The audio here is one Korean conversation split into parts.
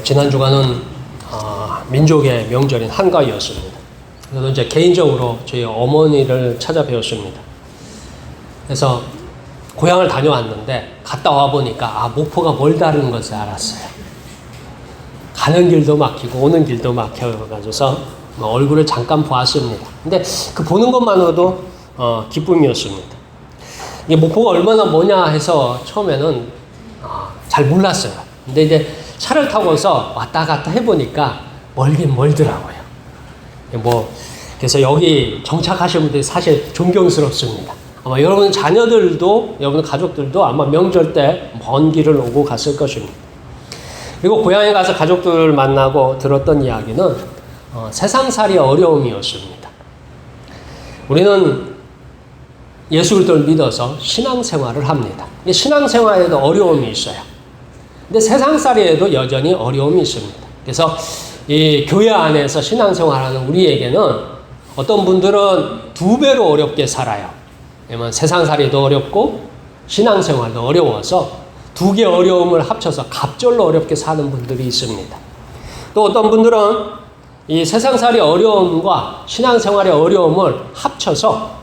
지난 주간은 민족의 명절인 한가위였습니다. 저도 이제 개인적으로 저희 어머니를 찾아뵈었습니다. 그래서 고향을 다녀왔는데 갔다 와 보니까 목포가 멀다는 것을 알았어요. 가는 길도 막히고 오는 길도 막혀가지고서 얼굴을 잠깐 보았습니다. 근데 그 보는 것만으로도 기쁨이었습니다. 이게 목포가 얼마나 뭐냐 해서 처음에는 잘 몰랐어요. 근데 이제 차를 타고서 왔다 갔다 해보니까 멀긴 멀더라고요. 그래서 여기 정착하신 분들이 사실 존경스럽습니다. 아마 여러분 자녀들도, 여러분 가족들도 아마 명절 때 먼 길을 오고 갔을 것입니다. 그리고 고향에 가서 가족들을 만나고 들었던 이야기는 세상살이 어려움이었습니다. 우리는 예수 그리스도를 믿어서 신앙생활을 합니다. 신앙생활에도 어려움이 있어요. 근데 세상살이에도 여전히 어려움이 있습니다. 그래서 이 교회 안에서 신앙생활하는 우리에게는 어떤 분들은 2배로 어렵게 살아요. 왜냐면 세상살이도 어렵고 신앙생활도 어려워서 2개 어려움을 합쳐서 갑절로 어렵게 사는 분들이 있습니다. 또 어떤 분들은 이 세상살이 어려움과 신앙생활의 어려움을 합쳐서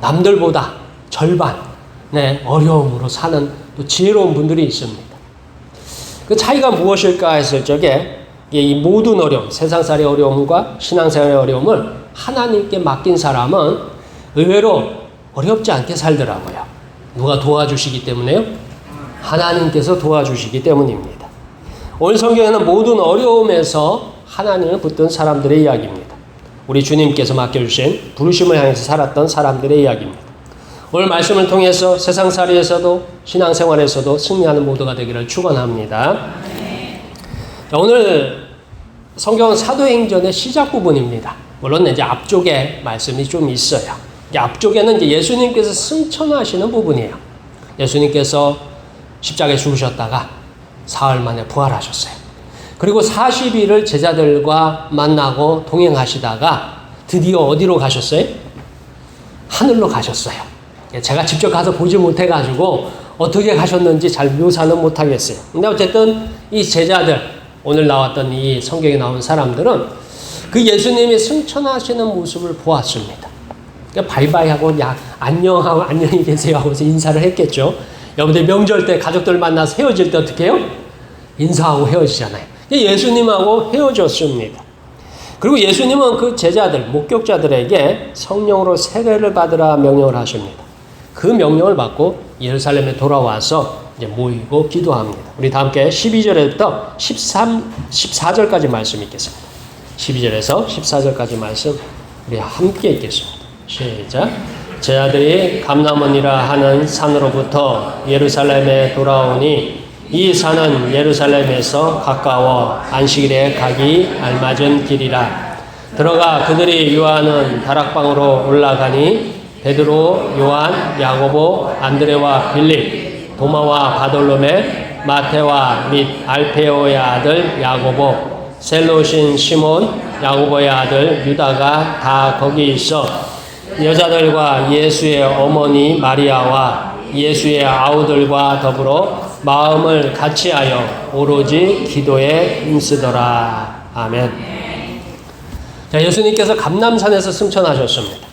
남들보다 절반의 어려움으로 사는 또 지혜로운 분들이 있습니다. 그 차이가 무엇일까 했을 적에 이 모든 어려움, 세상살의 어려움과 신앙생활의 어려움을 하나님께 맡긴 사람은 의외로 어렵지 않게 살더라고요. 누가 도와주시기 때문에요? 하나님께서 도와주시기 때문입니다. 오늘 성경에는 모든 어려움에서 하나님을 붙든 사람들의 이야기입니다. 우리 주님께서 맡겨주신 부르심을 향해서 살았던 사람들의 이야기입니다. 오늘 말씀을 통해서 세상살이에서도 신앙생활에서도 승리하는 모두가 되기를 축원합니다. 자, 오늘 성경은 사도행전의 시작 부분입니다. 물론 이제 앞쪽에 말씀이 좀 있어요. 앞쪽에는 이제 예수님께서 승천하시는 부분이에요. 예수님께서 십자가에 죽으셨다가 사흘 만에 부활하셨어요. 그리고 40일을 제자들과 만나고 동행하시다가 드디어 어디로 가셨어요? 하늘로 가셨어요. 제가 직접 가서 보지 못해가지고 어떻게 가셨는지 잘 묘사는 못하겠어요. 근데 어쨌든 이 제자들, 오늘 나왔던 이 성경에 나온 사람들은 그 예수님이 승천하시는 모습을 보았습니다. 그러니까 바이바이 하고 안녕하고 안녕히 계세요 하고서 인사를 했겠죠. 여러분들 명절 때 가족들 만나서 헤어질 때 어떻게 해요? 인사하고 헤어지잖아요. 예수님하고 헤어졌습니다. 그리고 예수님은 그 제자들, 목격자들에게 성령으로 세례를 받으라 명령을 하십니다. 그 명령을 받고 예루살렘에 돌아와서 이제 모이고 기도합니다. 우리 다 함께 12절부터 14절까지 말씀 읽겠습니다. 12절에서 14절까지 말씀 우리 함께 읽겠습니다. 시작. 제자들이 감람원이라 하는 산으로부터 예루살렘에 돌아오니 이 산은 예루살렘에서 가까워 안식일에 가기 알맞은 길이라. 들어가 그들이 유하는 다락방으로 올라가니 베드로, 요한, 야고보, 안드레와 빌립, 도마와 바돌로메, 마테와 및 알페오의 아들 야고보, 셀롯인 시몬, 야고보의 아들 유다가 다 거기 있어 여자들과 예수의 어머니 마리아와 예수의 아우들과 더불어 마음을 같이하여 오로지 기도에 힘쓰더라. 아멘. 자, 예수님께서 감람산에서 승천하셨습니다.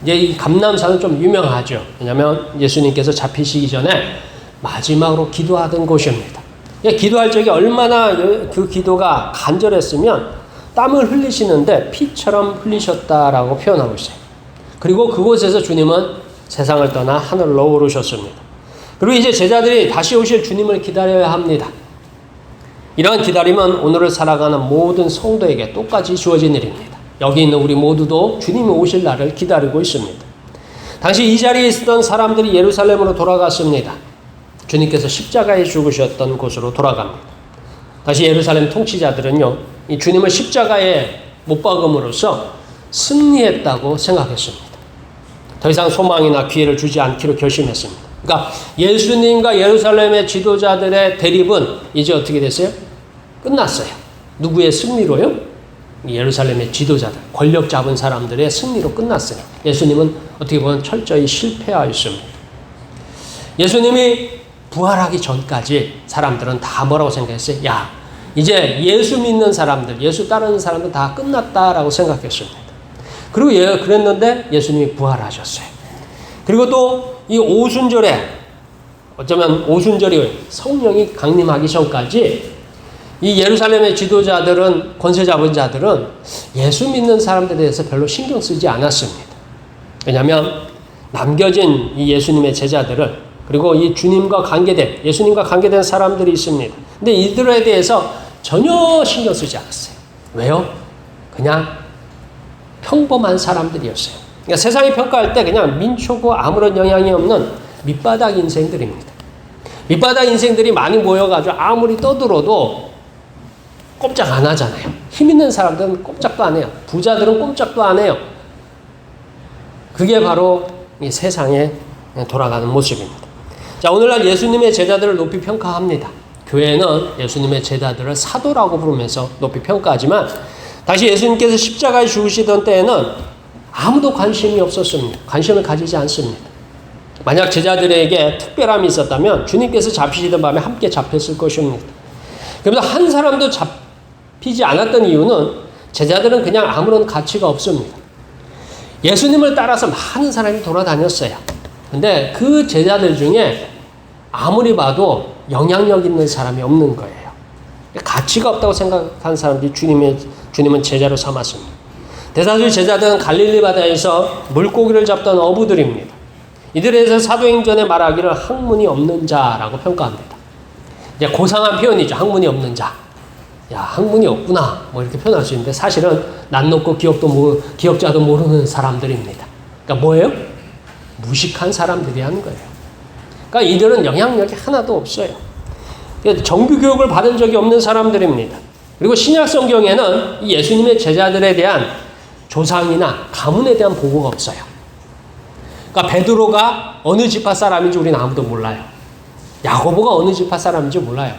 이제 이 감람산은 좀 유명하죠. 왜냐하면 예수님께서 잡히시기 전에 마지막으로 기도하던 곳입니다. 기도할 적에 얼마나 그 기도가 간절했으면 땀을 흘리시는데 피처럼 흘리셨다라고 표현하고 있어요. 그리고 그곳에서 주님은 세상을 떠나 하늘로 오르셨습니다. 그리고 이제 제자들이 다시 오실 주님을 기다려야 합니다. 이러한 기다림은 오늘을 살아가는 모든 성도에게 똑같이 주어진 일입니다. 여기 있는 우리 모두도 주님이 오실 날을 기다리고 있습니다. 당시 이 자리에 있었던 사람들이 예루살렘으로 돌아갔습니다. 주님께서 십자가에 죽으셨던 곳으로 돌아갑니다. 다시 예루살렘 통치자들은요, 이 주님을 십자가에 못 박음으로써 승리했다고 생각했습니다. 더 이상 소망이나 기회를 주지 않기로 결심했습니다. 그러니까 예수님과 예루살렘의 지도자들의 대립은 이제 어떻게 됐어요? 끝났어요. 누구의 승리로요? 예루살렘의 지도자들, 권력 잡은 사람들의 승리로 끝났어요. 예수님은 어떻게 보면 철저히 실패하였습니다. 예수님이 부활하기 전까지 사람들은 다 뭐라고 생각했어요? 야, 이제 예수 믿는 사람들, 예수 따르는 사람들 다 끝났다라고 생각했습니다. 그리고 그랬는데 예수님이 부활하셨어요. 그리고 또 이 오순절에, 어쩌면 오순절이 성령이 강림하기 전까지 이 예루살렘의 지도자들은, 권세 잡은 자들은 예수 믿는 사람들에 대해서 별로 신경 쓰지 않았습니다. 왜냐하면 남겨진 이 예수님의 제자들을, 그리고 이 주님과 관계된, 예수님과 관계된 사람들이 있습니다. 근데 이들에 대해서 전혀 신경 쓰지 않았어요. 왜요? 그냥 평범한 사람들이었어요. 그러니까 세상이 평가할 때 그냥 민초고 아무런 영향이 없는 밑바닥 인생들입니다. 밑바닥 인생들이 많이 모여가지고 아무리 떠들어도 꼼짝 안 하잖아요. 힘 있는 사람들은 꼼짝도 안 해요. 부자들은 꼼짝도 안 해요. 그게 바로 이 세상에 돌아가는 모습입니다. 자, 오늘날 예수님의 제자들을 높이 평가합니다. 교회는 예수님의 제자들을 사도라고 부르면서 높이 평가하지만, 당시 예수님께서 십자가에 죽으시던 때에는 아무도 관심이 없었습니다. 관심을 가지지 않습니다. 만약 제자들에게 특별함이 있었다면 주님께서 잡히시던 밤에 함께 잡혔을 것입니다. 그래서 한 사람도 잡히지 않았던 이유는 제자들은 그냥 아무런 가치가 없습니다. 예수님을 따라서 많은 사람이 돌아다녔어요. 근데 그 제자들 중에 아무리 봐도 영향력 있는 사람이 없는 거예요. 가치가 없다고 생각한 사람들이 주님은 제자로 삼았습니다. 대다수의 제자들은 갈릴리 바다에서 물고기를 잡던 어부들입니다. 이들에 대해서 사도행전에 말하기를 학문이 없는 자라고 평가합니다. 이제 고상한 표현이죠. 학문이 없는 자. 야, 학문이 없구나. 뭐 이렇게 표현할 수 있는데, 사실은 낯 높고 기업자도 모르는 사람들입니다. 그러니까 뭐예요? 무식한 사람들이 하는 거예요. 그러니까 이들은 영향력이 하나도 없어요. 정규 교육을 받은 적이 없는 사람들입니다. 그리고 신약 성경에는 이 예수님의 제자들에 대한 조상이나 가문에 대한 보고가 없어요. 그러니까 베드로가 어느 지파 사람인지 우리는 아무도 몰라요. 야고보가 어느 지파 사람인지 몰라요.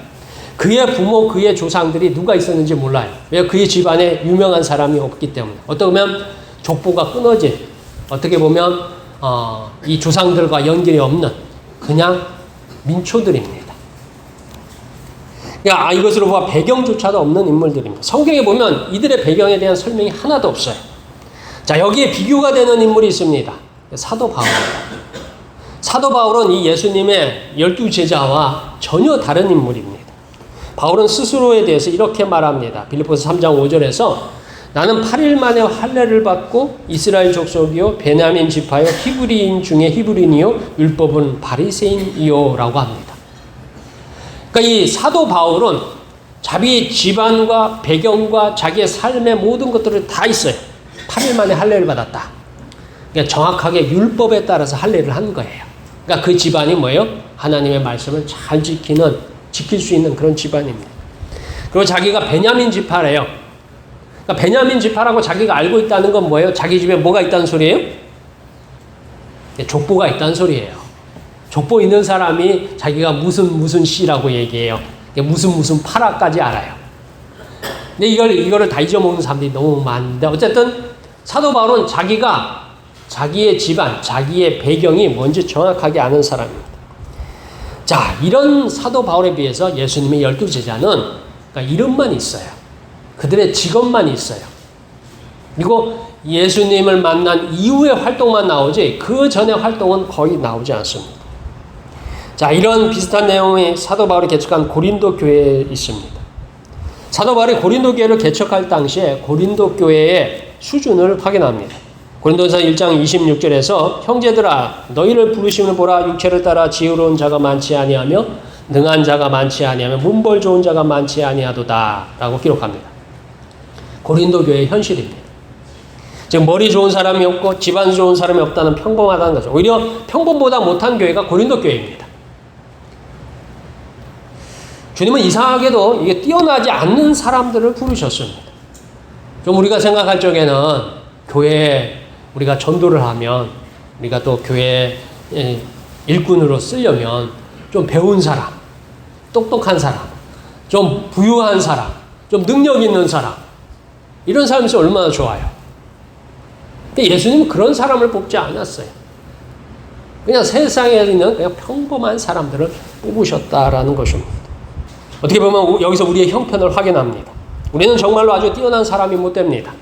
그의 부모, 그의 조상들이 누가 있었는지 몰라요. 왜? 그의 집안에 유명한 사람이 없기 때문에. 어떻게 보면 족보가 끊어진, 어떻게 보면 이 조상들과 연결이 없는 그냥 민초들입니다. 그러니까 이것으로 보아 배경조차도 없는 인물들입니다. 성경에 보면 이들의 배경에 대한 설명이 하나도 없어요. 자, 여기에 비교가 되는 인물이 있습니다. 사도 바울. 사도 바울은 이 예수님의 12제자와 전혀 다른 인물입니다. 바울은 스스로에 대해서 이렇게 말합니다. 빌립보서 3장 5절에서 나는 8일 만에 할례를 받고 이스라엘 족속이요 베냐민 지파요 히브리인 중에 히브리인이요 율법은 바리새인이요 라고 합니다. 그러니까 이 사도 바울은 자기 집안과 배경과 자기의 삶의 모든 것들을 다 있어요. 8일 만에 할례를 받았다. 그러니까 정확하게 율법에 따라서 할례를 한 거예요. 그러니까 그 집안이 뭐예요? 하나님의 말씀을 잘 지킬 수 있는 그런 집안입니다. 그리고 자기가 베냐민 지파래요. 그러니까 베냐민 지파라고 자기가 알고 있다는 건 뭐예요? 자기 집에 뭐가 있다는 소리예요? 족보가 있다는 소리예요. 족보 있는 사람이 자기가 무슨 씨라고 얘기해요. 무슨 파라까지 알아요. 근데 이거를 다 잊어먹는 사람들이 너무 많은데, 어쨌든 사도 바울은 자기의 집안, 자기의 배경이 뭔지 정확하게 아는 사람입니다. 자, 이런 사도 바울에 비해서 예수님의 12제자는 그러니까 이름만 있어요. 그들의 직업만 있어요. 그리고 예수님을 만난 이후의 활동만 나오지 그 전의 활동은 거의 나오지 않습니다. 자, 이런 비슷한 내용이 사도 바울이 개척한 고린도 교회에 있습니다. 사도 바울이 고린도 교회를 개척할 당시에 고린도 교회의 수준을 확인합니다. 고린도서 1장 26절에서 형제들아 너희를 부르심을 보라 육체를 따라 지혜로운 자가 많지 아니하며 능한 자가 많지 아니하며 문벌 좋은 자가 많지 아니하도다 라고 기록합니다. 고린도 교회의 현실입니다. 지금 머리 좋은 사람이 없고 집안 좋은 사람이 없다는 평범하다는 거죠. 오히려 평범보다 못한 교회가 고린도 교회입니다. 주님은 이상하게도 이게 뛰어나지 않는 사람들을 부르셨습니다. 좀 우리가 생각할 적에는 교회에 우리가 전도를 하면 우리가 또 교회 일꾼으로 쓰려면 좀 배운 사람, 똑똑한 사람, 좀 부유한 사람, 좀 능력 있는 사람 이런 사람이 있으면 얼마나 좋아요. 근데 예수님은 그런 사람을 뽑지 않았어요. 그냥 세상에 있는 그냥 평범한 사람들을 뽑으셨다라는 것입니다. 어떻게 보면 여기서 우리의 형편을 확인합니다. 우리는 정말로 아주 뛰어난 사람이 못 됩니다.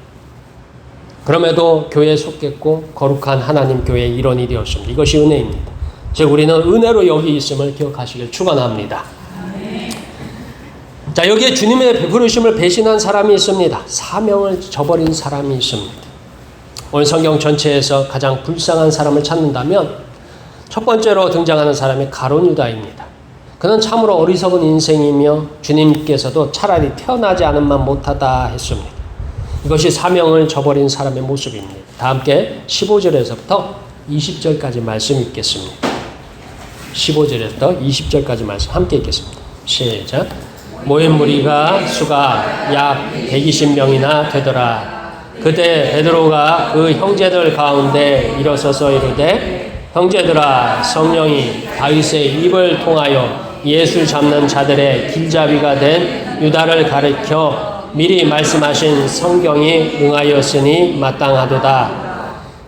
그럼에도 교회에 속했고 거룩한 하나님 교회의 일원이 되었습니다. 이것이 은혜입니다. 즉 우리는 은혜로 여기 있음을 기억하시길 축원합니다. 자, 여기에 주님의 베푸르심을 배신한 사람이 있습니다. 사명을 저버린 사람이 있습니다. 오늘 성경 전체에서 가장 불쌍한 사람을 찾는다면 첫 번째로 등장하는 사람이 가룟 유다입니다. 그는 참으로 어리석은 인생이며 주님께서도 차라리 태어나지 않은만 못하다 했습니다. 이것이 사명을 저버린 사람의 모습입니다. 다 함께 15절에서부터 20절까지 말씀 읽겠습니다. 15절에서부터 20절까지 말씀 함께 읽겠습니다. 시작. 모인 무리가 수가 약 120명이나 되더라. 그때 베드로가 그 형제들 가운데 일어서서 이르되 형제들아, 성령이 다윗의 입을 통하여 예수 잡는 자들의 길잡이가 된 유다를 가리켜 미리 말씀하신 성경이 응하였으니 마땅하도다.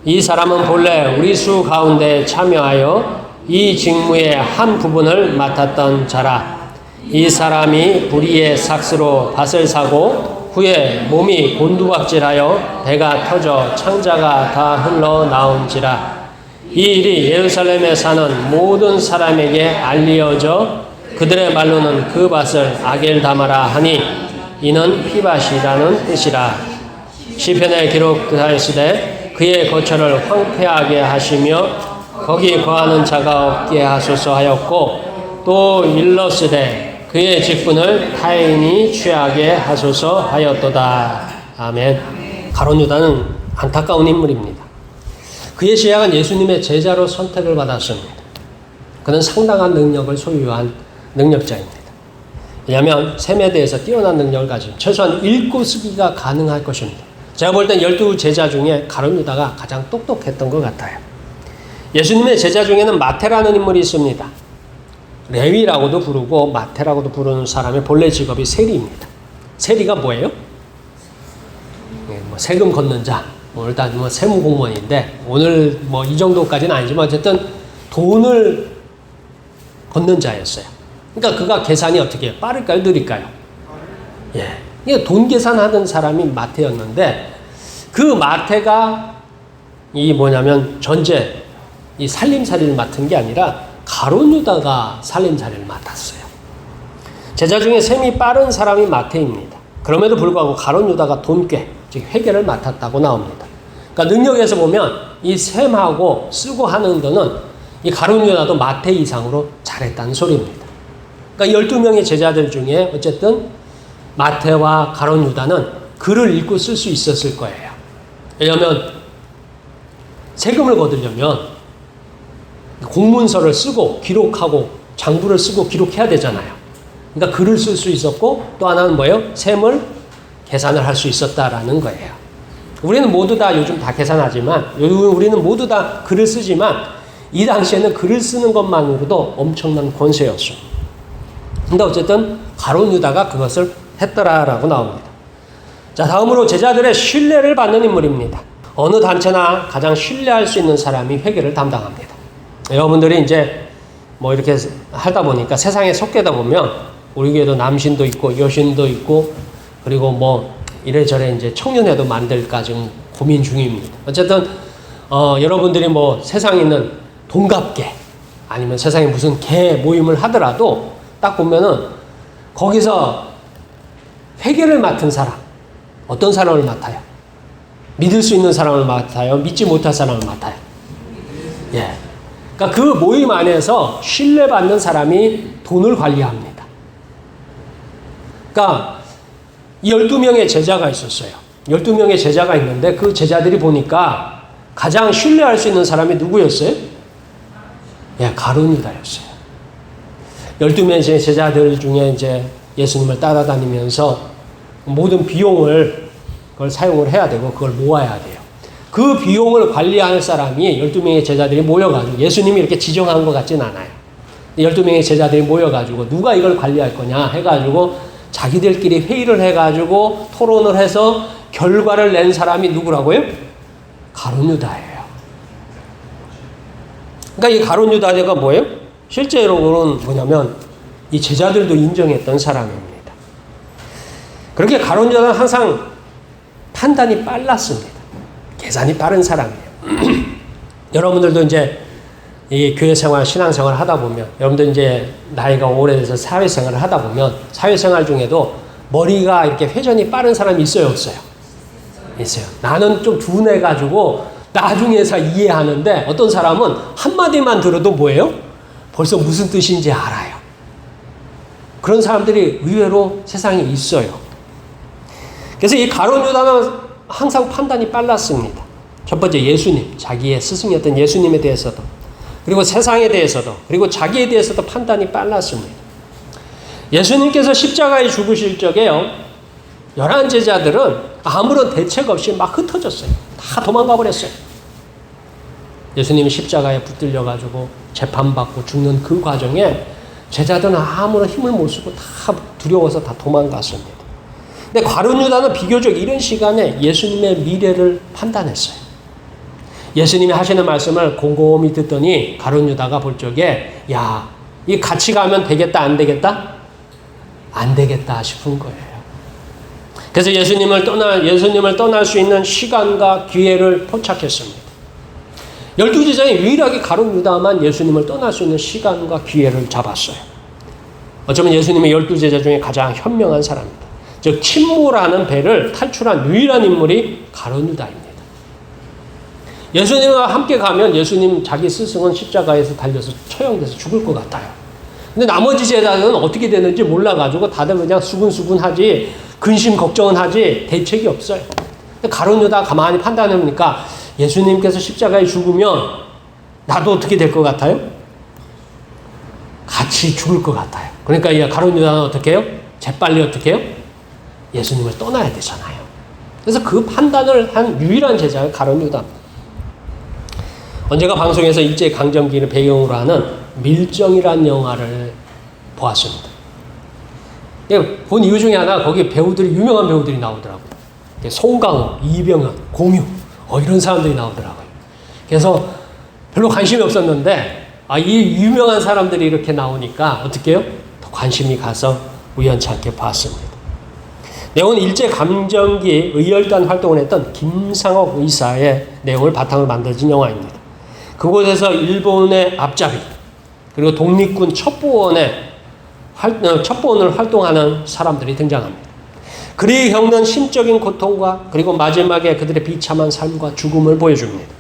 이 사람은 본래 우리 수 가운데 참여하여 이 직무의 한 부분을 맡았던 자라. 이 사람이 불의의 삭스로 밭을 사고 후에 몸이 곤두박질하여 배가 터져 창자가 다 흘러나온지라. 이 일이 예루살렘에 사는 모든 사람에게 알리어져 그들의 말로는 그 밭을 아겔다마라 하니 이는 피밭이라는 뜻이라. 시편에 기록하였으되 그의 거처를 황폐하게 하시며 거기 거하는 자가 없게 하소서 하였고 또 일렀으되 그의 직분을 타인이 취하게 하소서 하였도다. 아멘. 가룟 유다는 안타까운 인물입니다. 그의 시작은 예수님의 제자로 선택을 받았습니다. 그는 상당한 능력을 소유한 능력자입니다. 왜냐하면 셈에 대해서 뛰어난 능력을 가진 최소한 읽고 쓰기가 가능할 것입니다. 제가 볼 땐 12 제자 중에 가룟 유다가 가장 똑똑했던 것 같아요. 예수님의 제자 중에는 마태라는 인물이 있습니다. 레위라고도 부르고 마태라고도 부르는 사람의 본래 직업이 세리입니다. 세리가 뭐예요? 세금 걷는 자, 일단 세무공무원인데 오늘 이 정도까지는 아니지만 어쨌든 돈을 걷는 자였어요. 그러니까 그가 계산이 어떻게 해요? 빠를까요? 느릴까요? 예. 돈 계산하던 사람이 마태였는데 그 마태가 전제 이 살림살이를 맡은 게 아니라 가룟 유다가 살림살이를 맡았어요. 제자 중에 셈이 빠른 사람이 마태입니다. 그럼에도 불구하고 가룟 유다가 돈꽤, 즉 회계를 맡았다고 나옵니다. 그러니까 능력에서 보면 이 셈하고 쓰고 하는 거는 이 가룟 유다도 마태 이상으로 잘했다는 소리입니다. 그러니까 12명의 제자들 중에 어쨌든 마태와 가룟 유다는 글을 읽고 쓸 수 있었을 거예요. 왜냐하면 세금을 거두려면 공문서를 쓰고 기록하고 장부를 쓰고 기록해야 되잖아요. 그러니까 글을 쓸 수 있었고 또 하나는 뭐예요? 셈을 계산을 할 수 있었다라는 거예요. 우리는 모두 다 요즘 다 계산하지만 우리는 모두 다 글을 쓰지만 이 당시에는 글을 쓰는 것만으로도 엄청난 권세였어요. 근데 어쨌든 가룟 유다가 그것을 했더라라고 나옵니다. 자, 다음으로 제자들의 신뢰를 받는 인물입니다. 어느 단체나 가장 신뢰할 수 있는 사람이 회계를 담당합니다. 여러분들이 이제 이렇게 하다 보니까 세상에 속게다 보면 우리 교회도 남신도 있고 여신도 있고 그리고 이래저래 이제 청년회도 만들까 지금 고민 중입니다. 어쨌든 여러분들이 세상에 있는 동갑계 아니면 세상에 무슨 개 모임을 하더라도 딱 보면은 거기서 회계를 맡은 사람 어떤 사람을 맡아요? 믿을 수 있는 사람을 맡아요? 믿지 못할 사람을 맡아요? 예. 그러니까 그 모임 안에서 신뢰받는 사람이 돈을 관리합니다. 그러니까 12명의 제자가 있었어요. 12명의 제자가 있는데 그 제자들이 보니까 가장 신뢰할 수 있는 사람이 누구였어요? 예, 가룟 유다였어요. 12명의 제자들 중에 이제 예수님을 따라다니면서 모든 비용을 그걸 사용을 해야 되고 그걸 모아야 돼요. 그 비용을 관리할 사람이 12명의 제자들이 모여가지고 예수님이 이렇게 지정한 것 같진 않아요. 12명의 제자들이 모여가지고 누가 이걸 관리할 거냐 해가지고 자기들끼리 회의를 해가지고 토론을 해서 결과를 낸 사람이 누구라고요? 가룟 유다예요. 그러니까 이 가룟 유다가 뭐예요? 실제로는 뭐냐면 이 제자들도 인정했던 사람입니다. 그렇게 가룟 유다는 항상 판단이 빨랐습니다. 계산이 빠른 사람이에요. 여러분들도 이제 이 교회 생활, 신앙 생활 하다 보면, 여러분들 이제 나이가 오래돼서 사회생활을 하다 보면, 사회생활 중에도 머리가 이렇게 회전이 빠른 사람이 있어요, 없어요? 있어요. 나는 좀 둔해가지고 나중에서 이해하는데, 어떤 사람은 한마디만 들어도 뭐예요? 벌써 무슨 뜻인지 알아요. 그런 사람들이 의외로 세상에 있어요. 그래서 이 가룟 유다는 항상 판단이 빨랐습니다. 첫 번째, 예수님, 자기의 스승이었던 예수님에 대해서도, 그리고 세상에 대해서도, 그리고 자기에 대해서도 판단이 빨랐습니다. 예수님께서 십자가에 죽으실 적에요, 11제자들은 아무런 대책 없이 막 흩어졌어요. 다 도망가 버렸어요. 예수님이 십자가에 붙들려가지고 재판받고 죽는 그 과정에 제자들은 아무런 힘을 못 쓰고 다 두려워서 다 도망갔습니다. 근데 가룟 유다는 비교적 이런 시간에 예수님의 미래를 판단했어요. 예수님이 하시는 말씀을 곰곰이 듣더니 가룟 유다가 볼 적에, 야, 이 같이 가면 되겠다, 안 되겠다? 안 되겠다 싶은 거예요. 그래서 예수님을 떠날 수 있는 시간과 기회를 포착했습니다. 12제자의 유일하게 가룟 유다만 예수님을 떠날 수 있는 시간과 기회를 잡았어요. 어쩌면 예수님의 12제자 중에 가장 현명한 사람입니다. 즉 침몰하는 배를 탈출한 유일한 인물이 가룟 유다입니다. 예수님과 함께 가면 예수님 자기 스승은 십자가에서 달려서 처형돼서 죽을 것 같아요. 근데 나머지 제자들은 어떻게 되는지 몰라가지고 다들 그냥 수근수근하지, 근심 걱정은 하지 대책이 없어요. 근데 가룟 유다 가만히 판단해보니까 예수님께서 십자가에 죽으면 나도 어떻게 될 것 같아요? 같이 죽을 것 같아요. 그러니까 이 가룟 유다는 어떻게 해요? 재빨리 어떻게 해요? 예수님을 떠나야 되잖아요. 그래서 그 판단을 한 유일한 제자가 가룟 유다입니다. 언제가 방송에서 일제강점기를 배경으로 하는 밀정이라는 영화를 보았습니다. 본 이유 중에 하나, 거기 배우들이, 유명한 배우들이 나오더라고요. 송강호, 이병헌, 공유, 이런 사람들이 나오더라고요. 그래서 별로 관심이 없었는데, 이 유명한 사람들이 이렇게 나오니까 어떻게 해요? 더 관심이 가서 우연찮게 봤습니다. 내용은 일제감정기 의열단 활동을 했던 김상옥 의사의 내용을 바탕으로 만들어진 영화입니다. 그곳에서 일본의 앞잡이, 그리고 독립군 첩보원을 활동하는 사람들이 등장합니다. 그들이 겪는 심적인 고통과 그리고 마지막에 그들의 비참한 삶과 죽음을 보여줍니다.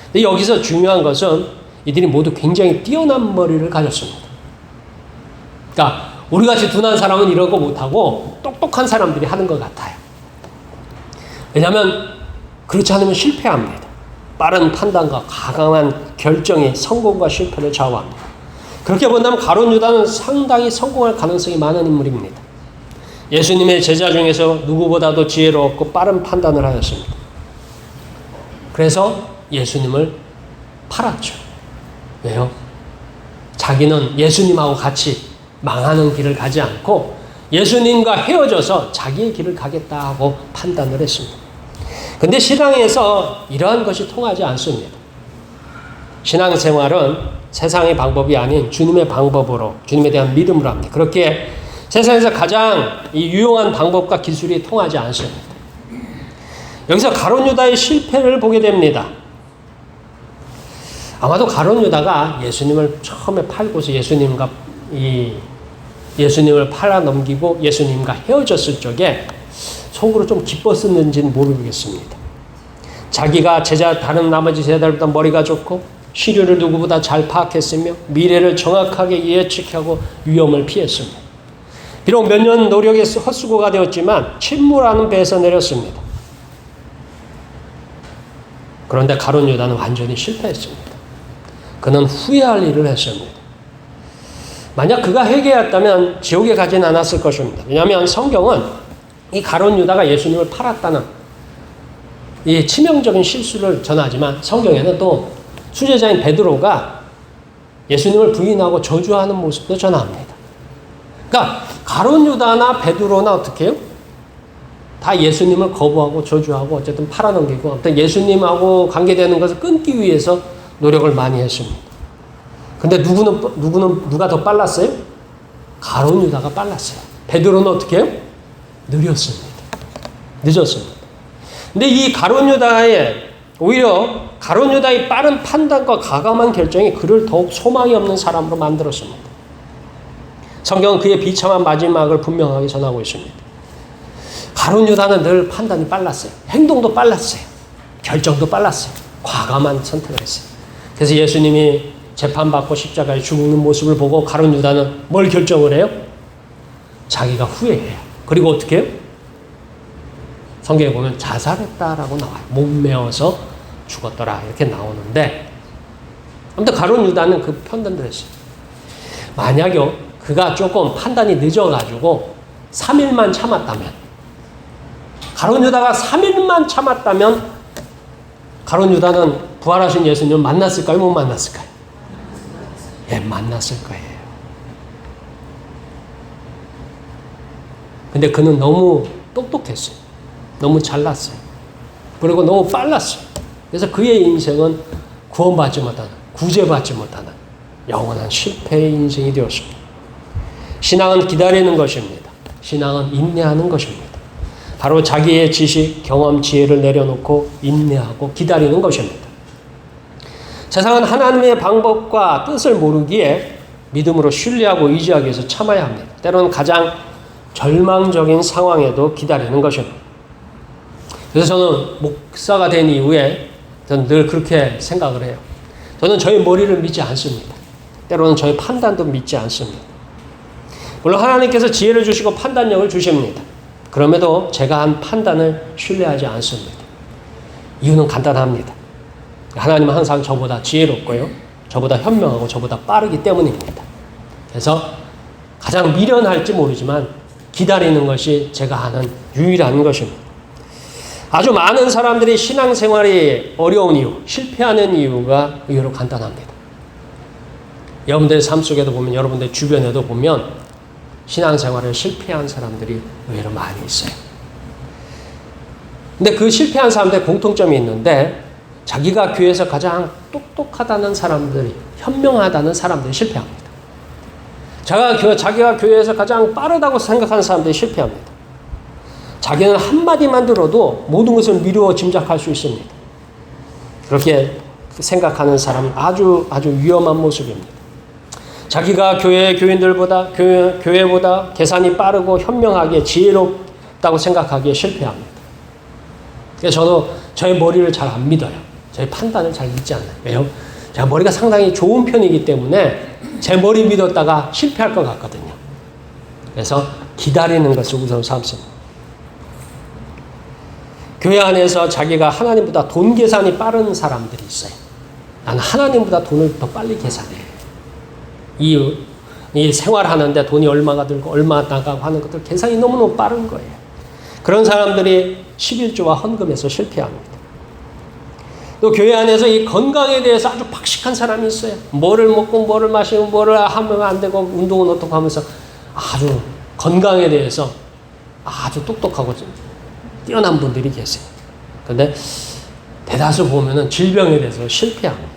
근데 여기서 중요한 것은 이들이 모두 굉장히 뛰어난 머리를 가졌습니다. 그러니까 우리같이 둔한 사람은 이런 거 못하고 똑똑한 사람들이 하는 것 같아요. 왜냐하면 그렇지 않으면 실패합니다. 빠른 판단과 과감한 결정이 성공과 실패를 좌우합니다. 그렇게 본다면 가룟 유다는 상당히 성공할 가능성이 많은 인물입니다. 예수님의 제자 중에서 누구보다도 지혜롭고 빠른 판단을 하였습니다. 그래서 예수님을 팔았죠. 왜요? 자기는 예수님하고 같이 망하는 길을 가지 않고 예수님과 헤어져서 자기의 길을 가겠다 하고 판단을 했습니다. 근데 신앙에서 이러한 것이 통하지 않습니다. 신앙생활은 세상의 방법이 아닌 주님의 방법으로, 주님에 대한 믿음으로 합니다. 그렇게 세상에서 가장 유용한 방법과 기술이 통하지 않습니다. 여기서 가룟 유다의 실패를 보게 됩니다. 아마도 가룟 유다가 예수님을 처음에 팔고서 예수님을 팔아 넘기고 예수님과 헤어졌을 적에 속으로 좀 기뻤었는지는 모르겠습니다. 자기가 다른 나머지 제자들보다 머리가 좋고 시류를 누구보다 잘 파악했으며 미래를 정확하게 예측하고 위험을 피했습니다. 비록 몇 년 노력의 헛수고가 되었지만 침몰하는 배에서 내렸습니다. 그런데 가룟 유다는 완전히 실패했습니다. 그는 후회할 일을 했습니다. 만약 그가 회개했다면 지옥에 가진 않았을 것입니다. 왜냐하면 성경은 이 가룟 유다가 예수님을 팔았다는 이 치명적인 실수를 전하지만 성경에는 또 수제자인 베드로가 예수님을 부인하고 저주하는 모습도 전합니다. 그러니까 가룟 유다나 베드로나 어떻게 해요? 다 예수님을 거부하고 저주하고 어쨌든 팔아넘기고 어떤 예수님하고 관계되는 것을 끊기 위해서 노력을 많이 했습니다. 근데 누가 더 빨랐어요? 가룟 유다가 빨랐어요. 베드로는 어떻게 해요? 느렸습니다. 늦었습니다. 근데 이 가룟 유다의 오히려 가룟 유다의 빠른 판단과 과감한 결정이 그를 더욱 소망이 없는 사람으로 만들었습니다. 성경은 그의 비참한 마지막을 분명하게 전하고 있습니다. 가룟 유다는 늘 판단이 빨랐어요. 행동도 빨랐어요. 결정도 빨랐어요. 과감한 선택을 했어요. 그래서 예수님이 재판받고 십자가에 죽는 모습을 보고 가룟 유다는 뭘 결정을 해요? 자기가 후회해요. 그리고 어떻게 해요? 성경에 보면 자살했다라고 나와요. 몸매어서 죽었더라 이렇게 나오는데 아무튼 가룟 유다는 그 판단을 했어요. 만약에 그가 조금 판단이 늦어가지고 3일만 참았다면 가룟 유다가 3일만 참았다면 가룟 유다는 부활하신 예수님을 만났을까요? 못 만났을까요? 예, 만났을 거예요. 근데 그는 너무 똑똑했어요. 너무 잘났어요. 그리고 너무 빨랐어요. 그래서 그의 인생은 구원받지 못하는, 구제받지 못하는 영원한 실패의 인생이 되었습니다. 신앙은 기다리는 것입니다. 신앙은 인내하는 것입니다. 바로 자기의 지식, 경험, 지혜를 내려놓고 인내하고 기다리는 것입니다. 세상은 하나님의 방법과 뜻을 모르기에 믿음으로 신뢰하고 의지하기 위해서 참아야 합니다. 때로는 가장 절망적인 상황에도 기다리는 것입니다. 그래서 저는 목사가 된 이후에 저는 늘 그렇게 생각을 해요. 저는 저희 머리를 믿지 않습니다. 때로는 저희 판단도 믿지 않습니다. 물론 하나님께서 지혜를 주시고 판단력을 주십니다. 그럼에도 제가 한 판단을 신뢰하지 않습니다. 이유는 간단합니다. 하나님은 항상 저보다 지혜롭고요. 저보다 현명하고 저보다 빠르기 때문입니다. 그래서 가장 미련할지 모르지만 기다리는 것이 제가 하는 유일한 것입니다. 아주 많은 사람들이 신앙생활이 어려운 이유, 실패하는 이유가 의외로 간단합니다. 여러분들의 삶 속에도 보면, 여러분들 주변에도 보면 신앙생활을 실패한 사람들이 의외로 많이 있어요. 근데 그 실패한 사람들의 공통점이 있는데 자기가 교회에서 가장 똑똑하다는 사람들이, 현명하다는 사람들이 실패합니다. 자기가 교회에서 가장 빠르다고 생각하는 사람들이 실패합니다. 자기는 한마디만 들어도 모든 것을 미루어 짐작할 수 있습니다. 그렇게 생각하는 사람은 아주 위험한 모습입니다. 자기가 교인들보다, 교회보다 계산이 빠르고 현명하게 지혜롭다고 생각하기에 실패합니다. 그래서 저도 저의 머리를 잘 안 믿어요. 저의 판단을 잘 믿지 않아요. 왜요? 제가 머리가 상당히 좋은 편이기 때문에 제 머리 믿었다가 실패할 것 같거든요. 그래서 기다리는 것을 우선 삼습니다. 교회 안에서 자기가 하나님보다 돈 계산이 빠른 사람들이 있어요. 나는 하나님보다 돈을 더 빨리 계산해. 이 생활하는데 돈이 얼마가 들고 얼마 나가고 하는 것들 계산이 너무너무 빠른 거예요. 그런 사람들이 11조와 헌금에서 실패합니다. 또 교회 안에서 이 건강에 대해서 아주 박식한 사람이 있어요. 뭐를 먹고 뭐를 마시고 뭐를 하면 안 되고 운동은 어떻게 하면서 아주 건강에 대해서 아주 똑똑하고 뛰어난 분들이 계세요. 그런데 대다수 보면은 질병에 대해서 실패합니다.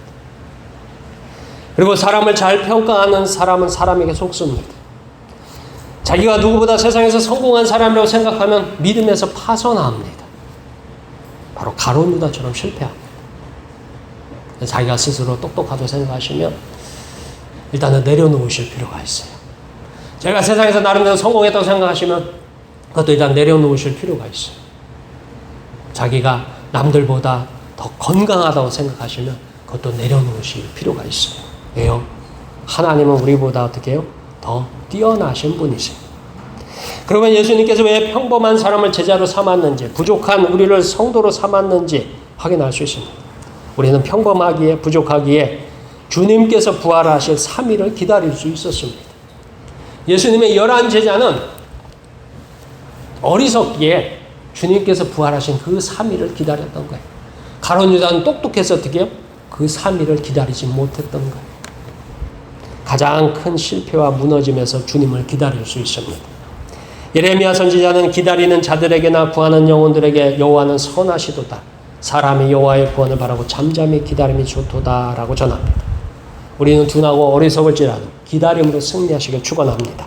그리고 사람을 잘 평가하는 사람은 사람에게 속습니다. 자기가 누구보다 세상에서 성공한 사람이라고 생각하면 믿음에서 파선합니다. 바로 가룟 유다처럼 실패합니다. 자기가 스스로 똑똑하다고 생각하시면 일단은 내려놓으실 필요가 있어요. 제가 세상에서 나름대로 성공했다고 생각하시면 그것도 일단 내려놓으실 필요가 있어요. 자기가 남들보다 더 건강하다고 생각하시면 그것도 내려놓으실 필요가 있어요. 왜요? 하나님은 우리보다 어떻게 해요? 더 뛰어나신 분이세요. 그러면 예수님께서 왜 평범한 사람을 제자로 삼았는지, 부족한 우리를 성도로 삼았는지 확인할 수 있습니다. 우리는 평범하기에, 부족하기에 주님께서 부활하실 3일을 기다릴 수 있었습니다. 예수님의 11 제자는 어리석기에 주님께서 부활하신 그 3일을 기다렸던 거예요. 가룟 유다는 똑똑해서 어떻게 해요? 그 3일을 기다리지 못했던 거예요. 가장 큰 실패와 무너짐에서 주님을 기다릴 수 있습니다. 예레미야 선지자는 기다리는 자들에게나 구하는 영혼들에게 여호와는 선하시도다. 사람이 여호와의 구원을 바라고 잠잠히 기다림이 좋도다 라고 전합니다. 우리는 둔하고 어리석을지라도 기다림으로 승리하시길 축원합니다.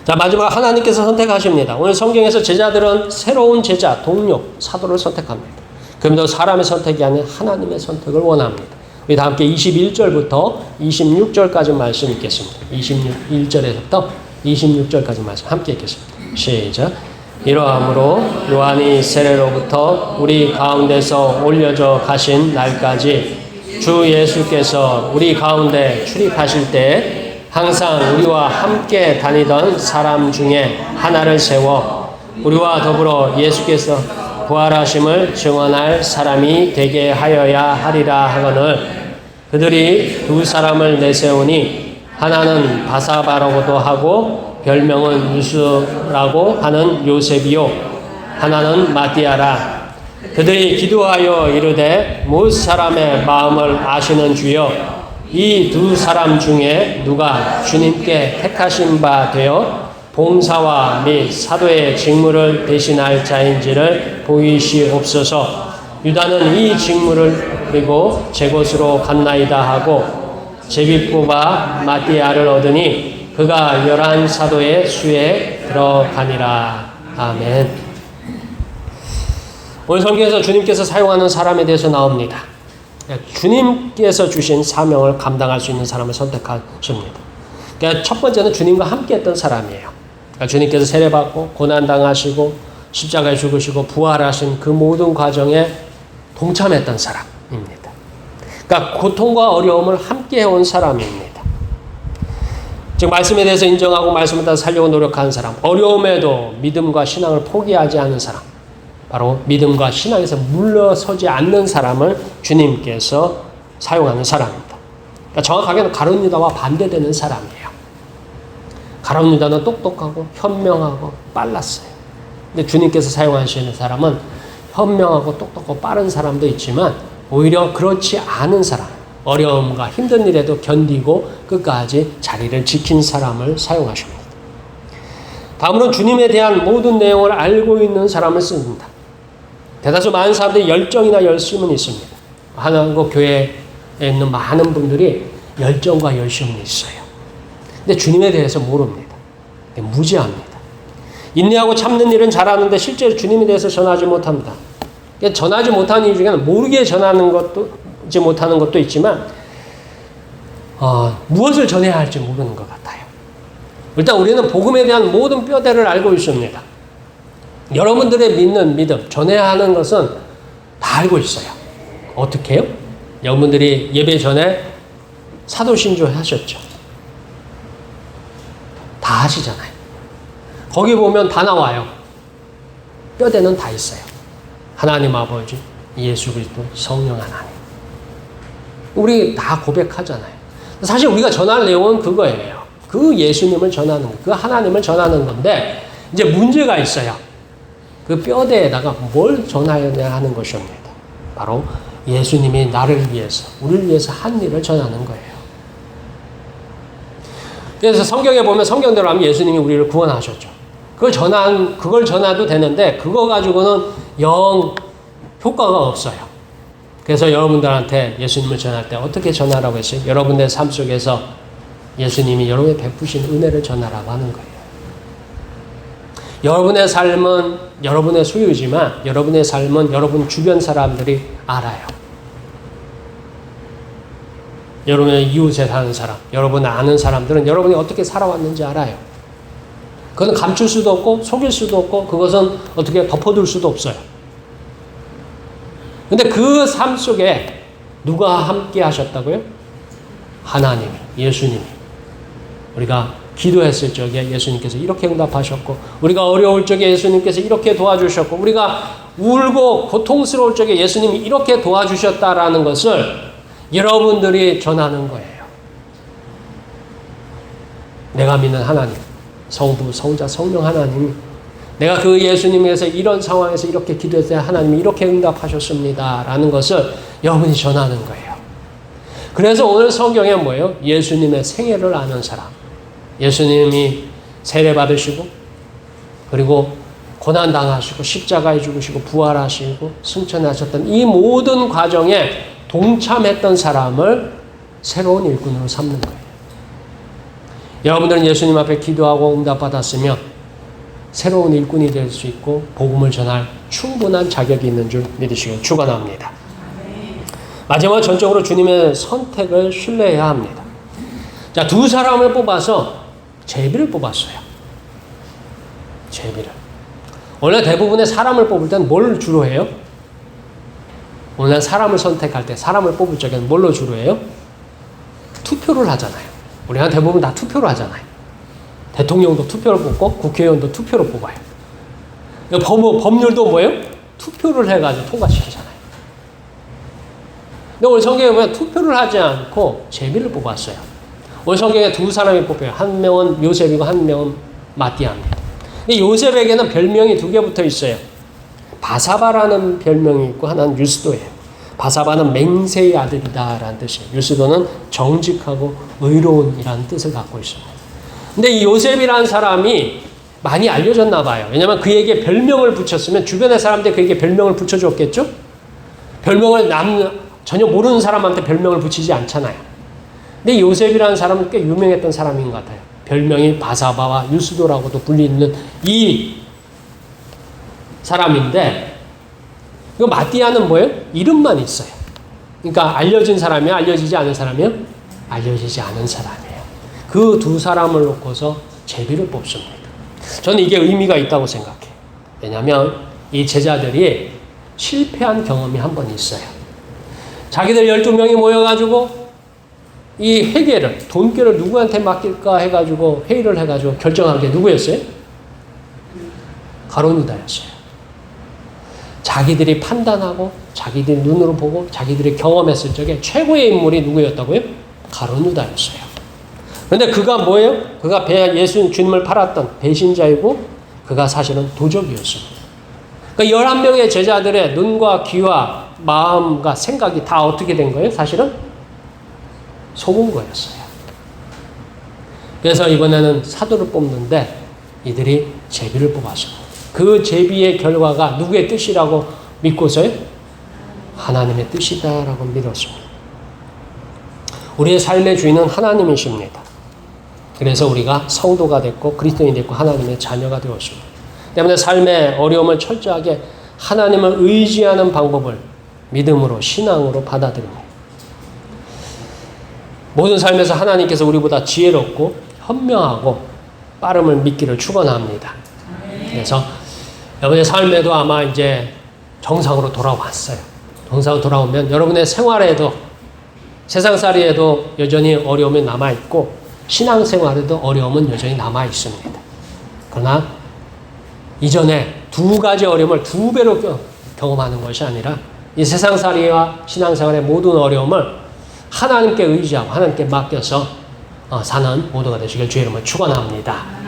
자, 마지막 하나님께서 선택하십니다. 오늘 성경에서 제자들은 새로운 제자, 동료, 사도를 선택합니다. 그럼에도 사람의 선택이 아닌 하나님의 선택을 원합니다. 우리 다 함께 21절부터 26절까지 말씀 읽겠습니다. 21절에서부터 26절까지 말씀 함께 읽겠습니다. 시작. 이러함으로 요한이 세례로부터 우리 가운데서 올려져 가신 날까지 주 예수께서 우리 가운데 출입하실 때 항상 우리와 함께 다니던 사람 중에 하나를 세워 우리와 더불어 예수께서 부활하심을 증언할 사람이 되게 하여야 하리라 하거늘 그들이 두 사람을 내세우니 하나는 바사바라고도 하고 별명은 유수라고 하는 요셉이요 하나는 마띠아라. 그들이 기도하여 이르되 뭇 사람의 마음을 아시는 주여 이 두 사람 중에 누가 주님께 택하신 바 되어 봉사와 및 사도의 직무를 대신할 자인지를 보이시옵소서. 유다는 이 직무를 그리고 제 곳으로 갔나이다 하고 제비뽑아 마띠아를 얻으니 그가 11 사도의 수에 들어가니라. 아멘. 오늘 성경에서 주님께서 사용하는 사람에 대해서 나옵니다. 주님께서 주신 사명을 감당할 수 있는 사람을 선택하십니다. 그러니까 첫 번째는 주님과 함께 했던 사람이에요. 그러니까 주님께서 세례받고 고난당하시고 십자가에 죽으시고 부활하신 그 모든 과정에 동참했던 사람입니다. 그러니까 고통과 어려움을 함께 해온 사람입니다. 즉 말씀에 대해서 인정하고 말씀을 따라 살려고 노력하는 사람, 어려움에도 믿음과 신앙을 포기하지 않는 사람, 바로 믿음과 신앙에서 물러서지 않는 사람을 주님께서 사용하는 사람입니다. 그러니까 정확하게는 가룟 유다와 반대되는 사람이에요. 가룟 유다는 똑똑하고 현명하고 빨랐어요. 근데 주님께서 사용하시는 사람은 현명하고 똑똑하고 빠른 사람도 있지만 오히려 그렇지 않은 사람, 어려움과 힘든 일에도 견디고 끝까지 자리를 지킨 사람을 사용하십니다. 다음으로는 주님에 대한 모든 내용을 알고 있는 사람을 씁니다. 대다수 많은 사람들이 열정이나 열심은 있습니다. 한국 교회에 있는 많은 분들이 열정과 열심은 있어요. 근데 주님에 대해서 모릅니다. 무지합니다. 인내하고 참는 일은 잘하는데 실제로 주님에 대해서 전하지 못합니다. 전하지 못하는 이유 중에는 모르게 전하는 것도 못하는 것도 있지만 무엇을 전해야 할지 모르는 것 같아요. 일단 우리는 복음에 대한 모든 뼈대를 알고 있습니다. 여러분들의 믿는 믿음, 전해야 하는 것은 다 알고 있어요. 어떻게 해요? 여러분들이 예배 전에 사도신조 하셨죠? 다 하시잖아요. 거기 보면 다 나와요. 뼈대는 다 있어요. 하나님 아버지, 예수 그리스도, 성령 하나님. 우리 다 고백하잖아요. 사실 우리가 전할 내용은 그거예요. 그 예수님을 전하는 거, 그 하나님을 전하는 건데 이제 문제가 있어요. 그 뼈대에다가 뭘 전하여야 하는 것입니다. 바로 예수님이 나를 위해서, 우리를 위해서 한 일을 전하는 거예요. 그래서 성경에 보면 성경대로 하면 예수님이 우리를 구원하셨죠. 그걸 전해도 되는데 그거 가지고는 영 효과가 없어요. 그래서 여러분들한테 예수님을 전할 때 어떻게 전하라고 했어요? 여러분의 삶 속에서 예수님이 여러분에 베푸신 은혜를 전하라고 하는 거예요. 여러분의 삶은 여러분의 소유지만 여러분의 삶은 여러분 주변 사람들이 알아요. 여러분의 이웃에 사는 사람, 여러분 아는 사람들은 여러분이 어떻게 살아왔는지 알아요. 그건 감출 수도 없고 속일 수도 없고 그것은 어떻게 덮어둘 수도 없어요. 근데 그 삶 속에 누가 함께 하셨다고요? 하나님, 예수님이. 우리가 기도했을 적에 예수님께서 이렇게 응답하셨고 우리가 어려울 적에 예수님께서 이렇게 도와주셨고 우리가 울고 고통스러울 적에 예수님이 이렇게 도와주셨다라는 것을 여러분들이 전하는 거예요. 내가 믿는 하나님, 성부, 성자, 성령 하나님, 내가 그 예수님에서 이런 상황에서 이렇게 기도했을 때 하나님이 이렇게 응답하셨습니다 라는 것을 여러분이 전하는 거예요. 그래서 오늘 성경에 뭐예요? 예수님의 생애를 아는 사람, 예수님이 세례받으시고 그리고 고난당하시고 십자가에 죽으시고 부활하시고 승천하셨던 이 모든 과정에 동참했던 사람을 새로운 일꾼으로 삼는 거예요. 여러분들은 예수님 앞에 기도하고 응답받았으면 새로운 일꾼이 될 수 있고 복음을 전할 충분한 자격이 있는 줄 믿으시길 축원합니다. 마지막 전적으로 주님의 선택을 신뢰해야 합니다. 자, 두 사람을 뽑아서 제비를 뽑았어요. 제비를. 원래 대부분의 사람을 뽑을 때는 뭘 주로 해요? 원래 사람을 선택할 때, 사람을 뽑을 적에는 뭘로 주로 해요? 투표를 하잖아요. 우리가 대부분 다 투표를 하잖아요. 대통령도 투표를 뽑고 국회의원도 투표로 뽑아요. 법률도 뭐예요? 투표를 해가지고 통과시키잖아요. 근데 오늘 성경에 보면 투표를 하지 않고 제비를 뽑았어요. 오늘 성경에 두 사람이 뽑혀요. 한 명은 요셉이고 한 명은 마띠아입니다. 요셉에게는 별명이 두 개 붙어 있어요. 바사바라는 별명이 있고 하나는 유스도예요. 바사바는 맹세의 아들이다라는 뜻이에요. 유스도는 정직하고 의로운이라는 뜻을 갖고 있습니다. 근데 이 요셉이라는 사람이 많이 알려졌나 봐요. 왜냐하면 그에게 별명을 붙였으면 주변의 사람들이 그에게 별명을 붙여줬겠죠? 별명을 전혀 모르는 사람한테 별명을 붙이지 않잖아요. 근데 요셉이라는 사람은 꽤 유명했던 사람인 것 같아요. 별명이 바사바와 유스도라고도 불리는 이 사람인데, 이거 마띠아는 뭐예요? 이름만 있어요. 그러니까 알려진 사람이야, 알려지지 않은 사람이요? 알려지지 않은 사람이에요. 그 두 사람을 놓고서 제비를 뽑습니다. 저는 이게 의미가 있다고 생각해요. 왜냐하면 이 제자들이 실패한 경험이 한 번 있어요. 자기들 12명이 모여가지고 이 회계를, 돈계를 누구한테 맡길까 해가지고 회의를 해가지고 결정한 게 누구였어요? 가룟 유다였어요. 자기들이 판단하고 자기들이 눈으로 보고 자기들이 경험했을 적에 최고의 인물이 누구였다고요? 가룟 유다였어요. 그런데 그가 뭐예요? 그가 예수 주님을 팔았던 배신자이고 그가 사실은 도적이었습니다. 그러니까 11명의 제자들의 눈과 귀와 마음과 생각이 다 어떻게 된 거예요? 사실은 속은 거였어요. 그래서 이번에는 사도를 뽑는데 이들이 제비를 뽑았어요. 그 제비의 결과가 누구의 뜻이라고 믿고서요? 하나님의 뜻이다라고 믿었습니다. 우리의 삶의 주인은 하나님이십니다. 그래서 우리가 성도가 됐고 그리스도인이 됐고 하나님의 자녀가 되었습니다. 때문에 삶의 어려움을 철저하게 하나님을 의지하는 방법을 믿음으로 신앙으로 받아들입니다. 모든 삶에서 하나님께서 우리보다 지혜롭고 현명하고 빠름을 믿기를 축원합니다. 그래서 여러분의 삶에도 아마 이제 정상으로 돌아왔어요. 정상으로 돌아오면 여러분의 생활에도 세상살이에도 여전히 어려움이 남아있고 신앙생활에도 어려움은 여전히 남아있습니다. 그러나 이전에 두 가지 어려움을 두 배로 경험하는 것이 아니라 이 세상살이와 신앙생활의 모든 어려움을 하나님께 의지하고 하나님께 맡겨서 사는 모두가 되시길 주의 이름으로 축원합니다.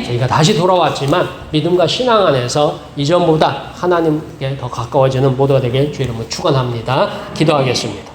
저희가 다시 돌아왔지만 믿음과 신앙 안에서 이전보다 하나님께 더 가까워지는 모두가 되길 주의 이름으로 축원합니다. 기도하겠습니다.